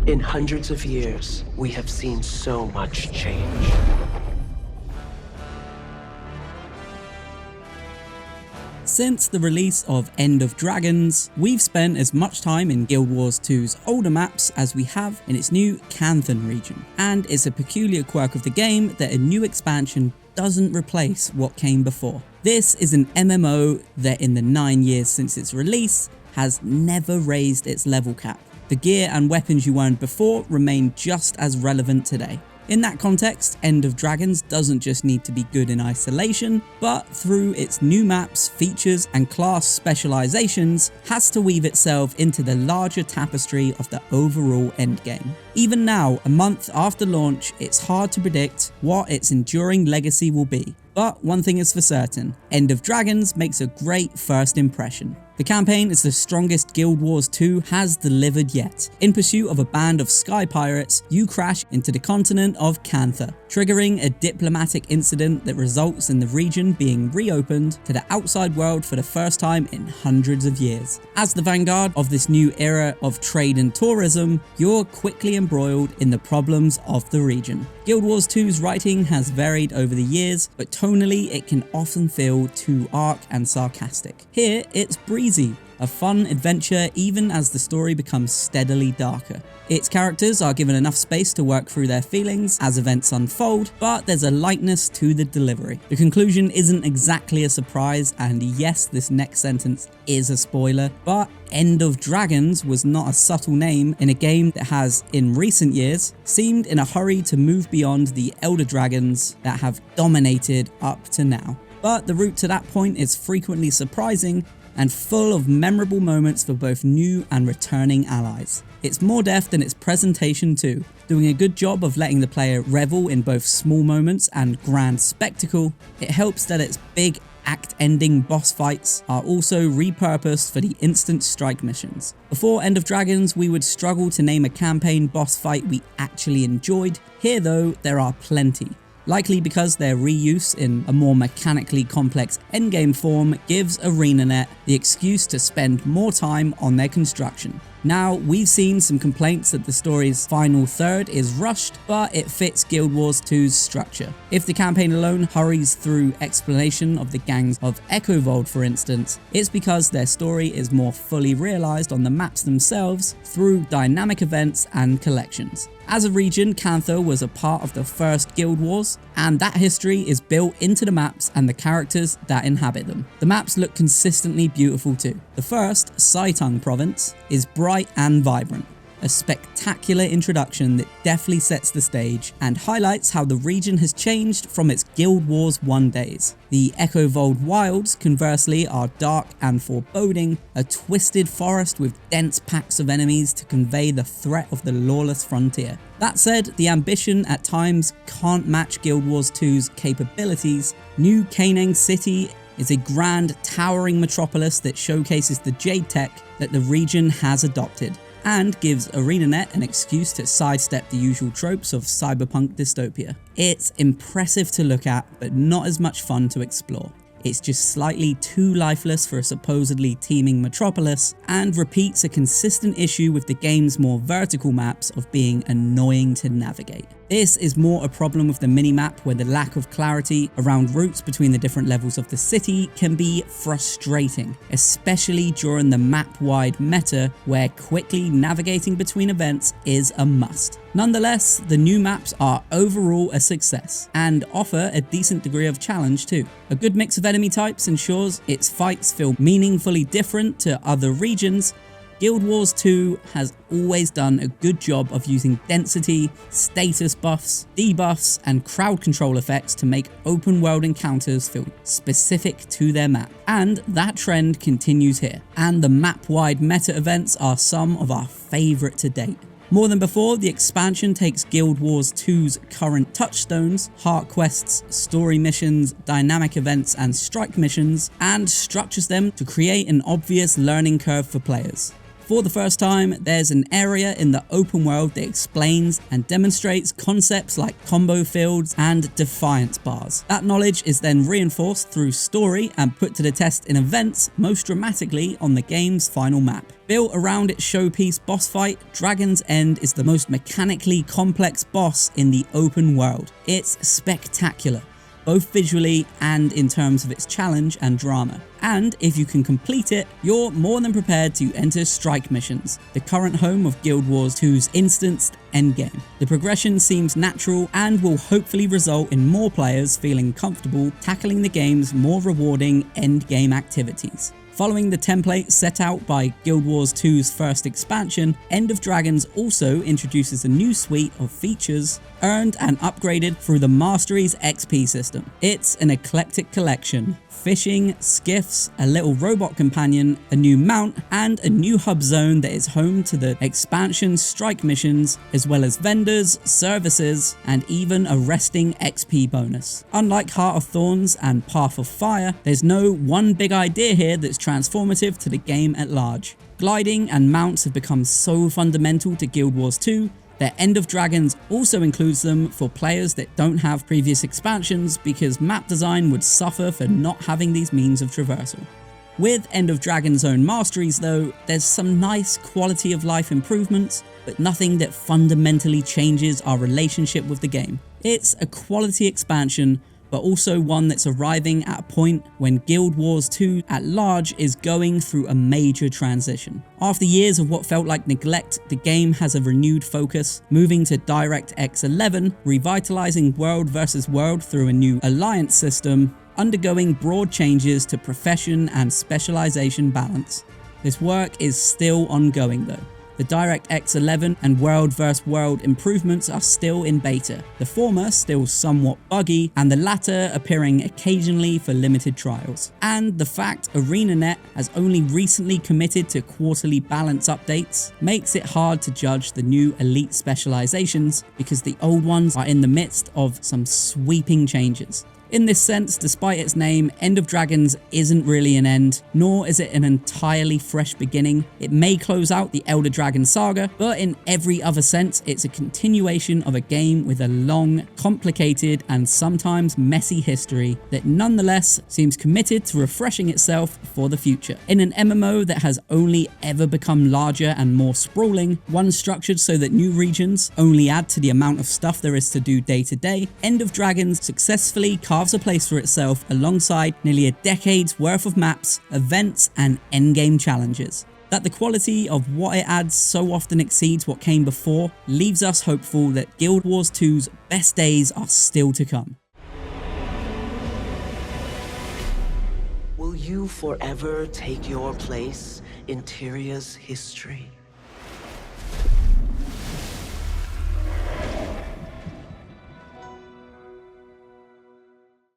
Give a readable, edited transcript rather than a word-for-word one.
In hundreds of years, we have seen so much change. Since the release of End of Dragons, we've spent as much time in Guild Wars 2's older maps as we have in its new Canthan region, and it's a peculiar quirk of the game that a new expansion doesn't replace what came before. This is an MMO that in the 9 years since its release has never raised its level cap. The gear and weapons you earned before remain just as relevant today. In that context, End of Dragons doesn't just need to be good in isolation, but through its new maps, features, and class specializations, has to weave itself into the larger tapestry of the overall endgame. Even now, a month after launch, it's hard to predict what its enduring legacy will be. But one thing is for certain, End of Dragons makes a great first impression. The campaign is the strongest Guild Wars 2 has delivered yet. In pursuit of a band of sky pirates, you crash into the continent of Cantha, triggering a diplomatic incident that results in the region being reopened to the outside world for the first time in hundreds of years. As the vanguard of this new era of trade and tourism, you're quickly embroiled in the problems of the region. Guild Wars 2's writing has varied over the years, but tonally it can often feel too arch and sarcastic. Here, it's breezy, a fun adventure even as the story becomes steadily darker. Its characters are given enough space to work through their feelings as events unfold, but there's a lightness to the delivery. The conclusion isn't exactly a surprise, and yes, this next sentence is a spoiler, but End of Dragons was not a subtle name in a game that has, in recent years, seemed in a hurry to move beyond the elder dragons that have dominated up to now. But the route to that point is frequently surprising and full of memorable moments for both new and returning allies. It's more deft than its presentation too, doing a good job of letting the player revel in both small moments and grand spectacle. It helps that its big act-ending boss fights are also repurposed for the instant strike missions. Before End of Dragons, we would struggle to name a campaign boss fight we actually enjoyed. Here though, there are plenty. Likely because their reuse in a more mechanically complex endgame form gives ArenaNet the excuse to spend more time on their construction. Now, we've seen some complaints that the story's final third is rushed, but it fits Guild Wars 2's structure. If the campaign alone hurries through explanation of the gangs of Echovold, for instance, it's because their story is more fully realized on the maps themselves through dynamic events and collections. As a region, Cantha was a part of the first Guild Wars, and that history is built into the maps and the characters that inhabit them. The maps look consistently beautiful too. The first, Saitung province, is bright and vibrant, a spectacular introduction that deftly sets the stage and highlights how the region has changed from its Guild Wars 1 days. The Echovold Wilds, conversely, are dark and foreboding, a twisted forest with dense packs of enemies to convey the threat of the lawless frontier. That said, the ambition at times can't match Guild Wars 2's capabilities. New Kaneng City is a grand, towering metropolis that showcases the Jade tech that the region has adopted, and gives ArenaNet an excuse to sidestep the usual tropes of cyberpunk dystopia. It's impressive to look at, but not as much fun to explore. It's just slightly too lifeless for a supposedly teeming metropolis, and repeats a consistent issue with the game's more vertical maps of being annoying to navigate. This is more a problem with the minimap, where the lack of clarity around routes between the different levels of the city can be frustrating, especially during the map-wide meta where quickly navigating between events is a must. Nonetheless, the new maps are overall a success and offer a decent degree of challenge too. A good mix of enemy types ensures its fights feel meaningfully different to other regions. Guild Wars 2 has always done a good job of using density, status buffs, debuffs, and crowd control effects to make open world encounters feel specific to their map. And that trend continues here. And the map-wide meta events are some of our favourite to date. More than before, the expansion takes Guild Wars 2's current touchstones, heart quests, story missions, dynamic events, and strike missions, and structures them to create an obvious learning curve for players. For the first time, there's an area in the open world that explains and demonstrates concepts like combo fields and defiance bars. That knowledge is then reinforced through story and put to the test in events, most dramatically on the game's final map. Built around its showpiece boss fight, Dragon's End is the most mechanically complex boss in the open world. It's spectacular, both visually and in terms of its challenge and drama. And if you can complete it, you're more than prepared to enter Strike Missions, the current home of Guild Wars 2's instanced Endgame. The progression seems natural and will hopefully result in more players feeling comfortable tackling the game's more rewarding endgame activities. Following the template set out by Guild Wars 2's first expansion, End of Dragons also introduces a new suite of features earned and upgraded through the Masteries XP system. It's an eclectic collection: fishing, skiffs, a little robot companion, a new mount, and a new hub zone that is home to the expansion Strike Missions, as well as vendors, services, and even a resting XP bonus. Unlike Heart of Thorns and Path of Fire, there's no one big idea here that's transformative to the game at large. Gliding and mounts have become so fundamental to Guild Wars 2 that End of Dragons also includes them for players that don't have previous expansions, because map design would suffer for not having these means of traversal. With End of Dragon's own masteries though, there's some nice quality of life improvements, but nothing that fundamentally changes our relationship with the game. It's a quality expansion, but also one that's arriving at a point when Guild Wars 2 at large is going through a major transition. After years of what felt like neglect, the game has a renewed focus, moving to DirectX 11, revitalizing world versus world through a new alliance system, undergoing broad changes to profession and specialization balance. This work is still ongoing though. The DirectX 11 and World vs. World improvements are still in beta, the former still somewhat buggy, and the latter appearing occasionally for limited trials. And the fact ArenaNet has only recently committed to quarterly balance updates makes it hard to judge the new elite specializations, because the old ones are in the midst of some sweeping changes. In this sense, despite its name, End of Dragons isn't really an end, nor is it an entirely fresh beginning. It may close out the Elder Dragon saga, but in every other sense, it's a continuation of a game with a long, complicated, and sometimes messy history that nonetheless seems committed to refreshing itself for the future. In an MMO that has only ever become larger and more sprawling, one structured so that new regions only add to the amount of stuff there is to do day to day, End of Dragons successfully carves a place for itself alongside nearly a decade's worth of maps, events, and endgame challenges. That the quality of what it adds so often exceeds what came before leaves us hopeful that Guild Wars 2's best days are still to come. Will you forever take your place in Tyria's history?